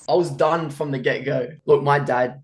I was done from the get-go. Look, my dad,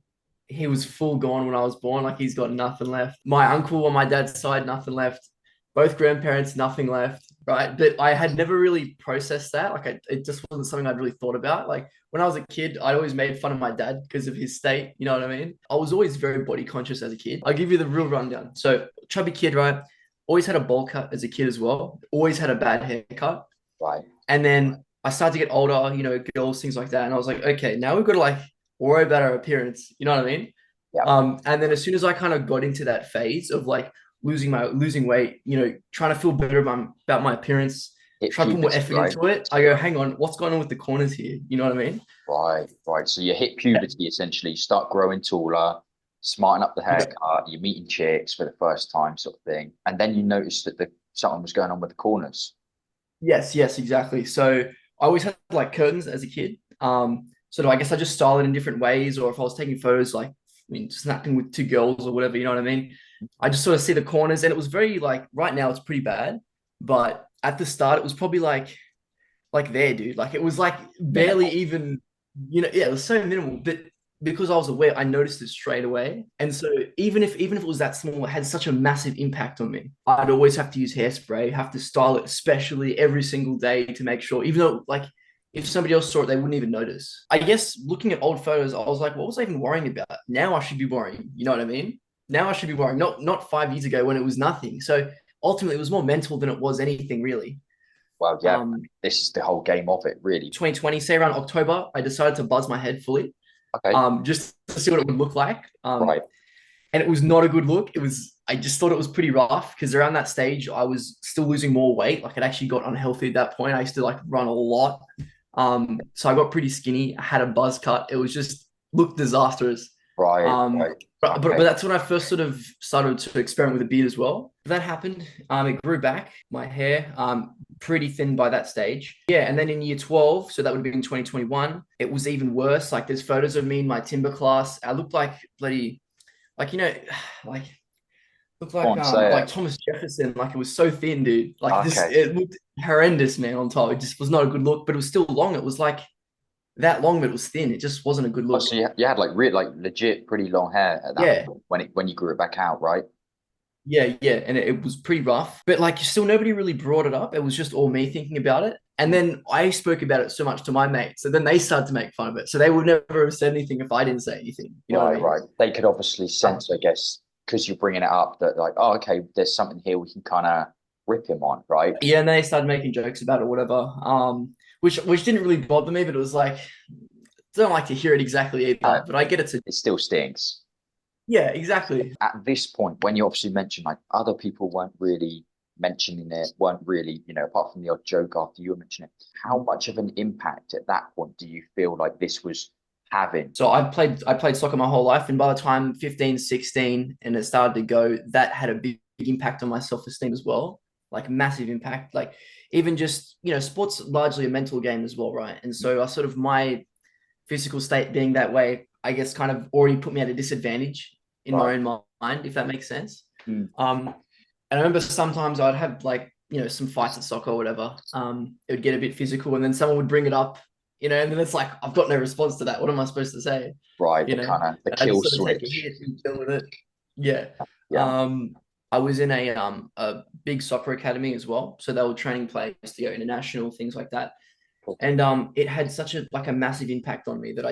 he was full gone when I was born. Like he's got nothing left. My uncle on my dad's side, nothing left. Both grandparents, nothing left. Right. But I had never really processed that. Like it just wasn't something I'd really thought about. Like when I was a kid, I always made fun of my dad because of his state. You know what I mean? I was always very body conscious as a kid. I'll give you the real rundown. So chubby kid, right? Always had a bowl cut as a kid as well. Always had a bad haircut. Right. And then I started to get older, girls, things like that. And I was like, okay, now we've got to like worry about our appearance. You know what I mean? Yeah. And then as soon as I kind of got into that phase of like losing weight, trying to feel better about my appearance, Hit try to put more puberty, effort right? into it. I go, hang on, what's going on with the corners here? You know what I mean? Right, right. So you hit puberty essentially, you start growing taller, smarten up the Yeah. haircut, you're meeting chicks for the first time, sort of thing. And then you notice that something was going on with the corners. Yes, yes, exactly. So I always had like curtains as a kid. Sort of, I guess I just style it in different ways, or if I was taking photos, like snapping with two girls or whatever, you know what I mean? I just sort of see the corners, and it was very like right now it's pretty bad, but at the start it was probably like there, dude. Like it was like barely Minimal. even, yeah, it was so minimal. But because I was aware, I noticed it straight away. And so even if it was that small, it had such a massive impact on me. I'd always have to use hairspray, have to style it especially every single day to make sure, even though like if somebody else saw it, they wouldn't even notice. I guess looking at old photos, I was like, what was I even worrying about? Now I should be worrying. You know what I mean? Now I should be worrying, not 5 years ago when it was nothing. So ultimately, it was more mental than it was anything really. Well, yeah, I Um, mean, this is the whole game of it, really. 2020, say around October, I decided to buzz my head fully, Okay, just to see what it would look like. right. And it was not a good look. I just thought it was pretty rough because around that stage, I was still losing more weight. Like it actually got unhealthy at that point. I used to like run a lot. So I got pretty skinny. I had a buzz cut. It was just looked disastrous. Right, Um, right. but Okay. that's when I first sort of started to experiment with a beard as well. That happened. It grew back, my hair, pretty thin by that stage. Yeah, and then in year 12, so that would have been 2021, it was even worse. Like there's photos of me in my timber class. I looked like bloody, like like looked Go on, say like it. Thomas Jefferson. Like it was so thin, dude. Like this, Okay. it looked horrendous, man. On top, it just was not a good look. But it was still long. It was like that long, but it was thin. It just wasn't a good Oh, look. so you had like real, like legit pretty long hair at that Yeah, point when you grew it back out, right? yeah, and it was pretty rough. But like, still, nobody really brought it up. It was just all me thinking about it. And then I spoke about it so much to my mates, so then they started to make fun of it. So they would never have said anything if I didn't say anything. You know what I Right, mean? right. They could obviously sense, I guess, because you're bringing it up that like, oh, okay, there's something here we can kind of rip him on, right? Yeah, and they started making jokes about it or whatever. Which didn't really bother me, but it was like, don't like to hear it exactly Uh, either. But I get it to, it still stings. yeah, exactly. At this point, when you obviously mentioned like other people weren't really mentioning it, weren't really, apart from the odd joke after you were mentioning it, how much of an impact at that point do you feel like this was having? So I played soccer my whole life, and by the time 15, 16, and it started to go, that had a big impact on my self-esteem as well. Like massive impact. Like even just, sports largely a mental game as well, right? And so I sort of my physical state being that way, I guess kind of already put me at a disadvantage in Right. my own mind, if that makes sense. Mm. Um, and I remember sometimes I'd have like, some fights at soccer or whatever. It would get a bit physical, and then someone would bring it up, and then it's like, I've got no response to that. What am I supposed to say? Right, You the know, kind of the and I kill just sort of take a switch. hit and deal with it. Yeah. Yeah. Um, I was in a big soccer academy as well. So they were training players to go international, things like that. Cool. And it had such a massive impact on me that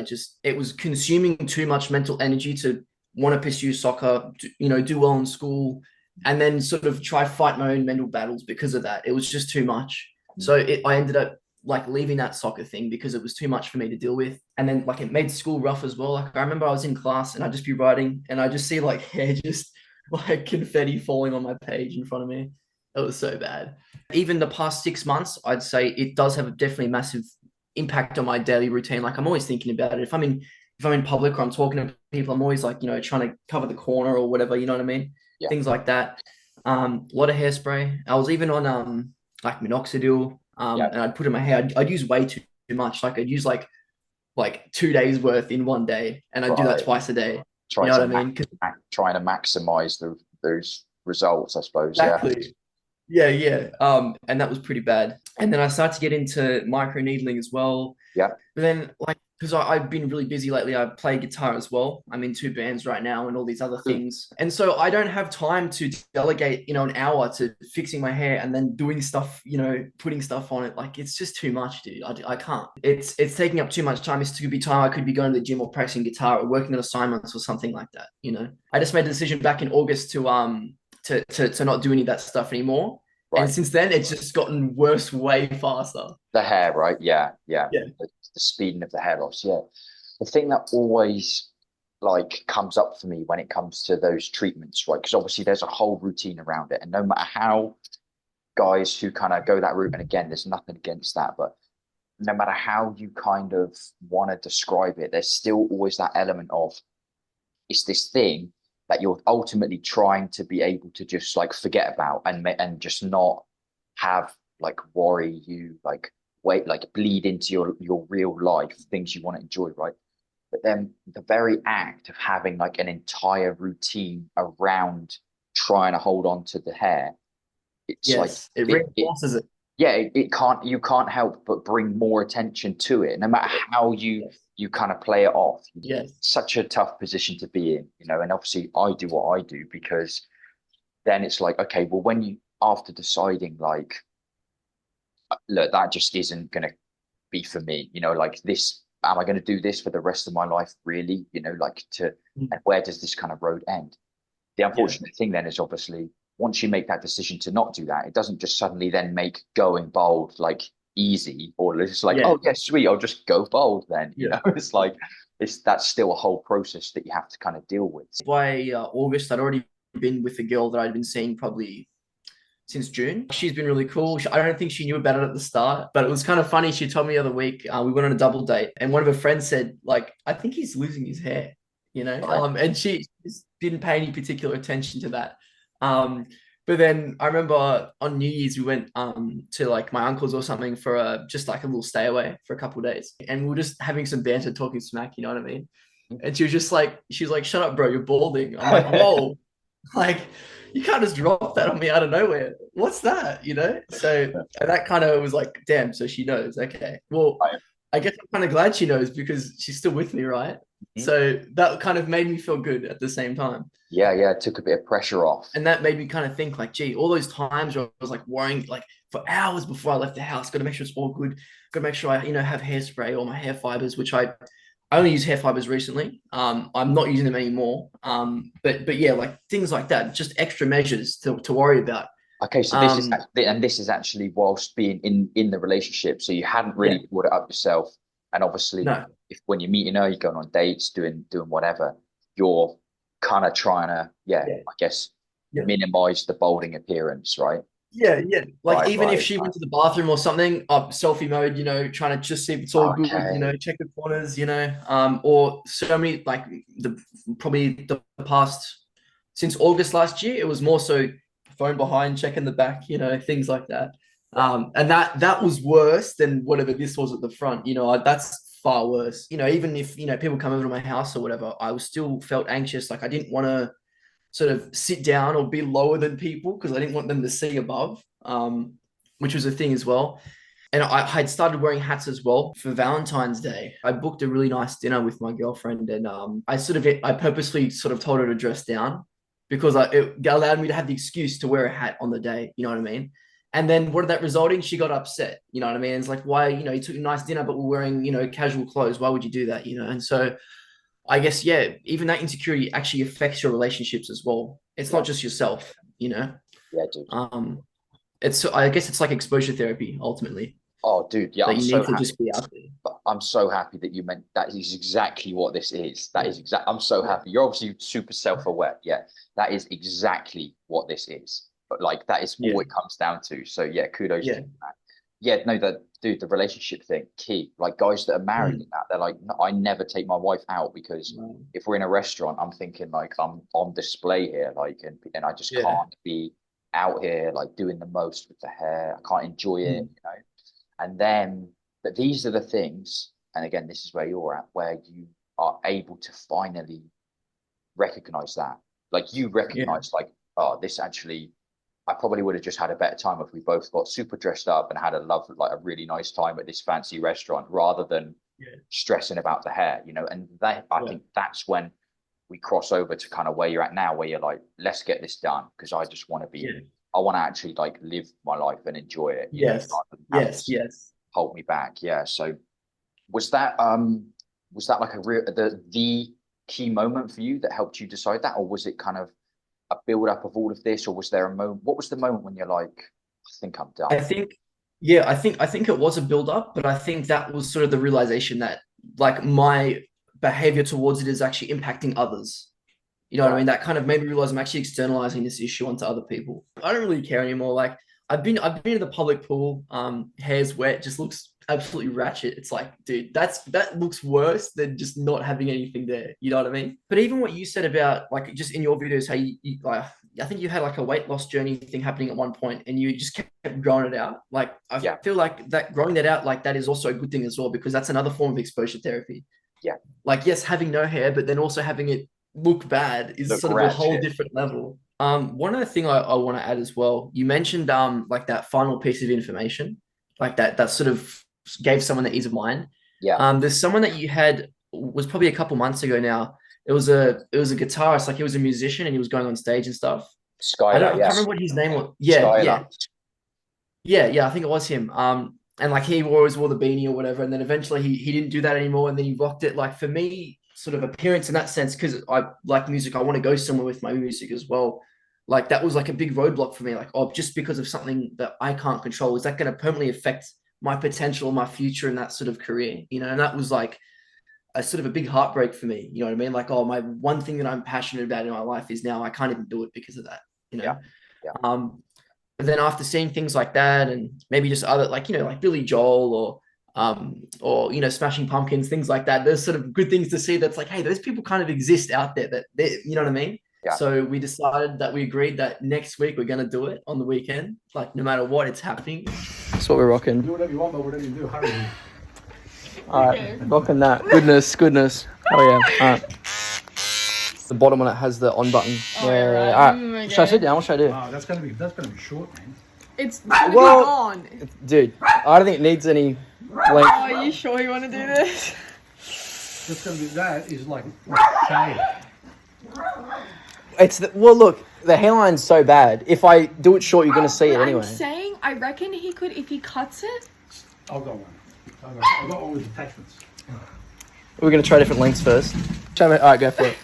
it was consuming too much mental energy to want to pursue soccer, do well in school, and then sort of try fight my own mental battles because of that. It was just too much. Mm. So I ended up like leaving that soccer thing because it was too much for me to deal with. And then like it made school rough as well. Like I remember I was in class and I'd just be writing and I just see like hair just like confetti falling on my page in front of me. It was so bad. Even the past 6 months, I'd say it does have a definitely massive impact on my daily routine. Like I'm always thinking about it. If I'm in public or I'm talking to people, I'm always like, trying to cover the corner or whatever, you know what I mean? Yeah. Things like that. A lot of hairspray. I was even on like minoxidil. Yeah. And I'd put in my hair. I'd use way too much. Like I'd use like 2 days worth in one day, and I'd do that Right. twice a day. You Try know to what I mean? 'Cause trying to maximize those results, I suppose. Yeah. exactly. Yeah, yeah. And that was pretty bad. And then I started to get into micro needling as well. Yeah. But then, like, because I've been really busy lately, I play guitar as well. I'm in two bands right now and all these other Mm. things. And so I don't have time to delegate, an hour to fixing my hair and then doing stuff, putting stuff on it. Like, it's just too much, dude. I can't. It's taking up too much time. It's too be time I could be going to the gym or practicing guitar or working on assignments or something like that. I just made the decision back in August to not do any of that stuff anymore. And Right. since then, it's just gotten worse way faster. The hair, right? Yeah, yeah. Yeah. The speeding of the hair loss. Yeah. The thing that always like comes up for me when it comes to those treatments, right? Because obviously there's a whole routine around it, and no matter how guys who kind of go that route, and again, there's nothing against that, but no matter how you kind of want to describe it, there's still always that element of it's this thing that you're ultimately trying to be able to just like forget about and just not have like worry you like wait like bleed into your real life things you want to enjoy, right? But then the very act of having like an entire routine around trying to hold on to the hair, it's like Yes, it it reinforces it. yeah, it can't you can't help but bring more attention to it, no matter how Yes. you kind of play it off. It's Yes. such a tough position to be in, and obviously I do what I do because then it's like, okay, well, when you after deciding like, look, that just isn't going to be for me, like this, am I going to do this for the rest of my life, really? Like Mm. and where does this kind of road end? The Yeah. unfortunate thing then is obviously once you make that decision to not do that, it doesn't just suddenly then make going bold like easy or it's just like, Yeah. oh yeah, sweet, I'll just go bold then. Yeah. It's like that's still a whole process that you have to kind of deal with. By August, I'd already been with a girl that I'd been seeing probably since June. She's been really cool. I don't think she knew about it at the start, but it was kind of funny. She told me the other week, we went on a double date, and one of her friends said, like, I think he's losing his hair. Right. And she just didn't pay any particular attention to that. Um, but then I remember on New Year's we went to like my uncle's or something for just like a little stay away for a couple of days, and we were just having some banter, talking smack. You know what I mean? And she's like, "Shut up, bro! You're balding." I'm like, "Whoa!" Like, you can't just drop that on me out of nowhere. What's that? So and that kind of was like, damn, so she knows. Okay. Well, Right. I guess I'm kind of glad she knows because she's still with me, right? Mhm. So that kind of made me feel good at the same time. Yeah, yeah, it took a bit of pressure off. And that made me kind of think like, gee, all those times where I was like worrying like for hours before I left the house, got to make sure it's all good, got to make sure I, have hairspray or my hair fibers, which I only use hair fibers recently. I'm not using them anymore. But yeah, like things like that, just extra measures to worry about. Okay, so Um, this is actually whilst being in the relationship, so you hadn't yeah, really brought it up yourself, and obviously, no, if when you're meeting her, you're going on dates, doing whatever, you're kind of trying to, yeah, yeah, I guess, yeah. minimize the balding appearance, right? Yeah, yeah. Like Right, even if right, she right. went to the bathroom or something, selfie mode, trying to just see if it's all good, Okay, check the corners. Or so many like probably the past since August last year, it was more so phone behind, checking the back, things like that. right. And that was worse than whatever this was at the front. That's far worse. Even if people come over to my house or whatever, I was still felt anxious. Like I didn't want to sort of sit down or be lower than people because I didn't want them to see above, which was a thing as well. And I had started wearing hats as well for Valentine's Day. I booked a really nice dinner with my girlfriend, and I purposely sort of told her to dress down because it allowed me to have the excuse to wear a hat on the day. You know what I mean? And then what did that result in? She got upset. You know what I mean? It's like, why, you took a nice dinner, but we're wearing, casual clothes. Why would you do that? And so I guess, yeah, even that insecurity actually affects your relationships as well. It's Yeah, not just yourself. yeah, dude. Um, I guess it's like exposure therapy ultimately Oh, dude, yeah, that you need to just be out there. I'm so happy that you meant that is exactly what this is. That Yeah, is exact. I'm so yeah, happy. You're obviously super self-aware. Yeah, that is exactly what this is. But like that is all yeah, it comes down to. So yeah, kudos to yeah. you, man. Yeah, no, the dude, the relationship thing, key. Like guys that are married Mm. and that, they're like, no, I never take my wife out because if we're in a restaurant, I'm thinking like I'm on display here, like, and I just Yeah. can't be out here like doing the most with the hair. I can't enjoy it, Mm. and then, but these are the things, and again, this is where you're at, where you are able to finally recognize that. Like you Yeah. recognize, like, oh, this actually, I probably would have just had a better time if we both got super dressed up and had like a really nice time at this fancy restaurant rather than Yeah. stressing about the hair, you know. And that I Yeah. think that's when we cross over to kind of where you're at now, where you're like, let's get this done because I just want to be, Yeah. I want to actually like live my life and enjoy it, you know, Yes. rather than have Yes. this Yes. hold me back. Yeah. So was that like a real the key moment for you that helped you decide that, or was it kind of a build up of all of this, or was there a moment? What was the moment when you're like, I think I'm done? I think, yeah, I think it was a build up, but I think that was sort of the realization that like my behavior towards it is actually impacting others. You know what I Right. mean? That kind of made me realize I'm actually externalizing this issue onto other people. I don't really care anymore. Like I've been to the public pool, hair's wet, just looks absolutely ratchet. It's like, dude, that looks worse than just not having anything there. You know what I mean? But even what you said about like just in your videos, how you like I think you had like a weight loss journey thing happening at one point and you just kept growing it out. Like I Yeah. feel like that growing that out, like that is also a good thing as well, because that's another form of exposure therapy. Yeah. Like, yes, having no hair, but then also having it look bad is Look sort of a whole ratchet. different level. One other thing I want to add as well, you mentioned like that final piece of information, like that sort of gave someone the ease of mind. Yeah. There's someone that you had was probably a couple months ago now. It was a guitarist, like he was a musician and he was going on stage and stuff. Skylar. I can't Yes. remember what his name was. Yeah, yeah. Skylar. Yeah, I think it was him. And like he always wore the beanie or whatever, and then eventually he didn't do that anymore, and then he rocked it. Like for me, sort of appearance in that sense, because I like music, I want to go somewhere with my music as well. Like that was like a big roadblock for me. Like, oh, just because of something that I can't control, is that going to permanently affect my potential or my future in that sort of career? You know, and that was like a sort of a big heartbreak for me. You know what I mean? Like, oh, my one thing that I'm passionate about in my life is now I can't even do it because of that. You Yeah. know. Yeah. But then after seeing things like that and maybe just other like like Billy Joel or Smashing Pumpkins, things like that, there's sort of good things to see that's like, hey, those people kind of exist out there that you know what I mean. Yeah. So we decided that we agreed that next week we're gonna do it on the weekend, like no matter what, it's happening. That's what we're rocking. Do whatever you want, but whatever you do, hurry. All right, rocking that. Goodness. Oh yeah. All right. The bottom one, it has the on button. Oh, yeah. right. All right. Okay. Should I sit down? What should I do? Oh, that's gonna be short, man. It's gonna Well- be gone. Dude, I don't think it needs any length. Oh, are you sure you want to do this? That's gonna be is like shave. Well, look, the hairline's so bad. If I do it short, you're gonna see it I'm anyway. saying, I reckon he could, if he cuts it. I've got one. I've got one with attachments. We're gonna try different lengths first. All right, go for it.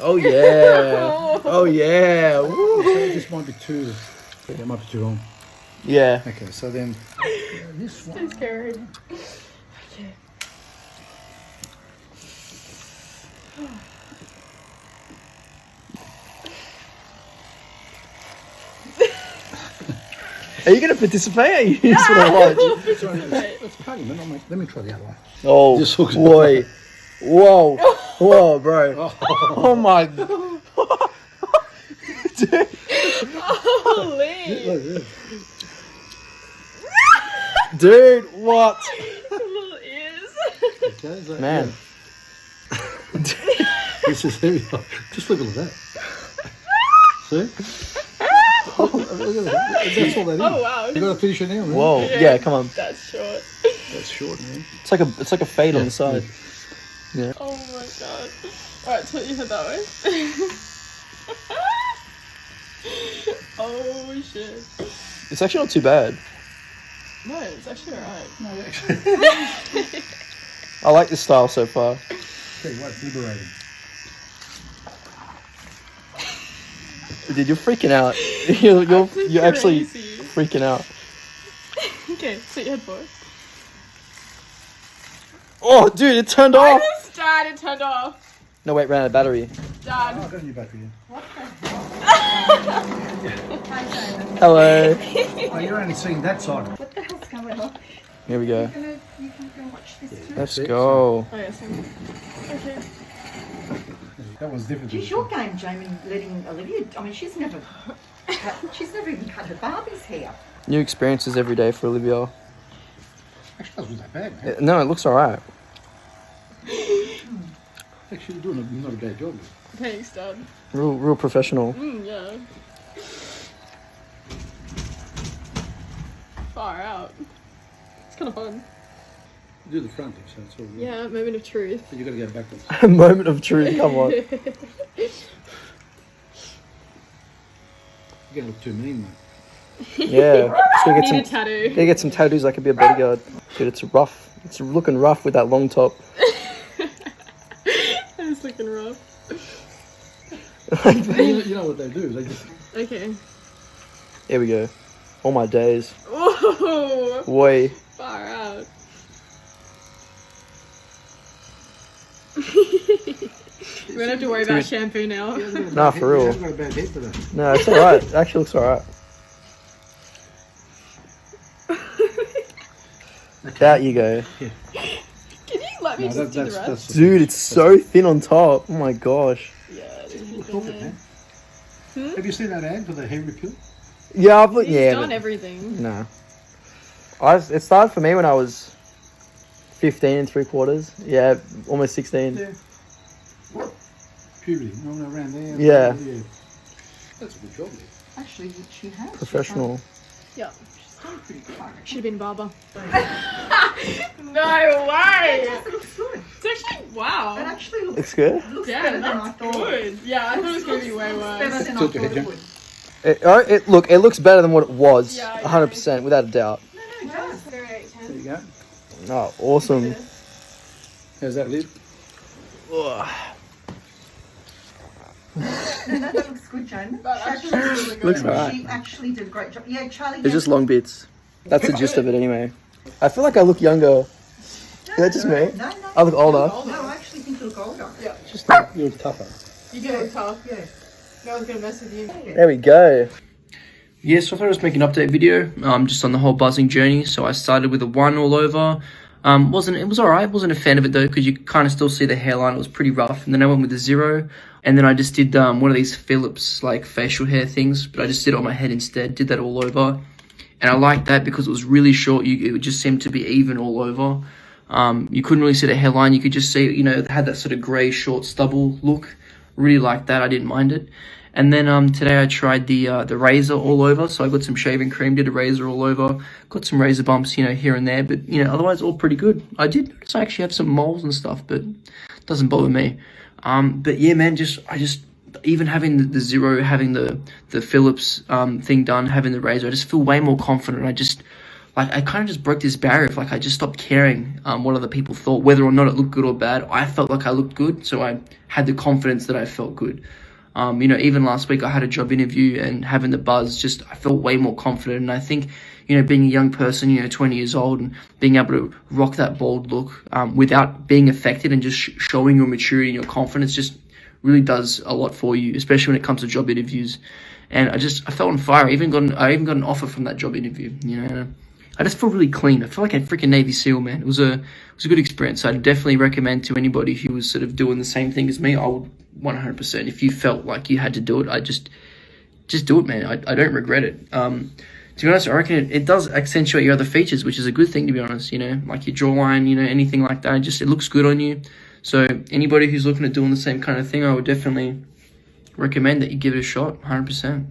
Oh yeah. Oh yeah. Woo. So this might be too. Yeah, it might be too long. Yeah. Okay, so then this So one. scary. Are you gonna participate? Or you just wanna watch? Sorry, let's cut him. Let me try the other one. Oh This looks boy. Whoa, bro. Oh my. Dude. Holy. Look, look. Dude, what? Little ears. Okay, so, Man. yeah. This is heavy. Just look at that. See? Look at that. That's all that is. Oh, wow. You gotta finish it now, man. Whoa. Yeah, come on. That's short. That's short, man. It's like a fade on the side. Yeah. Oh my god. Alright, tilt your head that way. Oh shit. It's actually not too bad. No, it's actually alright. No, actually. I like this style so far. Tell you what, it's liberating. Dude, you're freaking out. You're actually crazy. freaking out. Okay, tilt your head forward. Oh, dude, it turned I off. just Dad, it turned off. No, wait, ran out of battery. Oh, Dad. I've got a new battery in. Hello. Oh, you're only seeing that side. What the hell's going on? Here we go. You can go watch this too. Let's go. Oh yeah, same. Okay. That one's different. Geez, your game, Jamie, letting Olivia. I mean, she's never even cut her Barbie's hair. New experiences every day for Olivia. Actually, that wasn't that bad, man. No, it looks alright. Actually, you're doing not a bad job. Thanks, Dad. Real professional. Yeah. Far out. It's kind of fun. Do the front, so it's all good. Yeah, moment of truth. But you got to go backwards. A moment of truth. Come on. You're going to look too mean, mate. Yeah. Just gonna Need a get some. tattoo. Gotta get some tattoos. I could be a bodyguard. Dude, it's rough. It's looking rough with that long top. It's looking rough. You know what they do? They just Okay. Here we go. All my days. Whoa! Way. Far out. We don't have to worry about shampoo now. Nah, for real. He hasn't got a bad head today. No, it's alright. It actually looks alright. Out you go. Can you let me No, just do the rest? the Dude, it's so thin on top. Oh my gosh. Yeah, it's pretty Look thin at there. man. Have you seen that ad for the hair repeal? Yeah, I've looked. He's Yeah, done but everything. no. It started for me when I was 15 and 3/4. Yeah, almost 16. Yeah. Puberty, normally around there. Yeah. That's a good job there. Actually, she has. Professional. Yeah. She's done pretty good. Should have been barber. No way! It looks good. It's actually, wow. It actually looks, Looks good. looks Yeah, better than I that's thought. good. Yeah, I thought it was going to be way Better worse. than I Tilt thought your head, it Jen. would. It looks better than what it was. Yeah, I 100%, without a doubt. No, it does. There you go. Oh, awesome. How's that lid? Ugh. No, that looks good, Jane. That actually looks really good. Looks alright. She actually did a great job. Yeah, Charlie. It's just long bits. That's the gist of it anyway. I feel like I look younger. Is that just me? No, I look older. No, I actually think you look older. Yeah. You look tougher. You do look tough. Yeah. No one's going to mess with you. There we go. Yeah, so I thought I'd just make an update video, just on the whole buzzing journey. So I started with a 1 all over. It was alright, wasn't a fan of it though, because you kind of still see the hairline, it was pretty rough. And then I went with a 0, and then I just did one of these Philips like facial hair things, but I just did it on my head instead, did that all over. And I liked that because it was really short, it just seemed to be even all over. You couldn't really see the hairline, you could just see, it had that sort of grey short stubble look. Really liked that, I didn't mind it. And then today I tried the razor all over, so I got some shaving cream, did a razor all over, got some razor bumps, here and there, but otherwise all pretty good. I did notice I actually have some moles and stuff, but it doesn't bother me. But yeah, man, even having the 0, having the Philips thing done, having the razor, I just feel way more confident. I kind of just broke this barrier of I just stopped caring what other people thought, whether or not it looked good or bad. I felt like I looked good, so I had the confidence that I felt good. Even last week I had a job interview, and having the buzz, I felt way more confident. And I think, being a young person, 20 years old, and being able to rock that bold look without being affected and just showing your maturity and your confidence just really does a lot for you, especially when it comes to job interviews. And I felt on fire. I even got an offer from that job interview. I just feel really clean. I feel like a freaking Navy SEAL, man. It was a good experience. I'd definitely recommend to anybody who was sort of doing the same thing as me. I would 100%. If you felt like you had to do it, I just do it, man. I don't regret it. To be honest, I reckon it does accentuate your other features, which is a good thing, to be honest. Like your jawline, anything like that. It looks good on you. So anybody who's looking at doing the same kind of thing, I would definitely recommend that you give it a shot, 100%.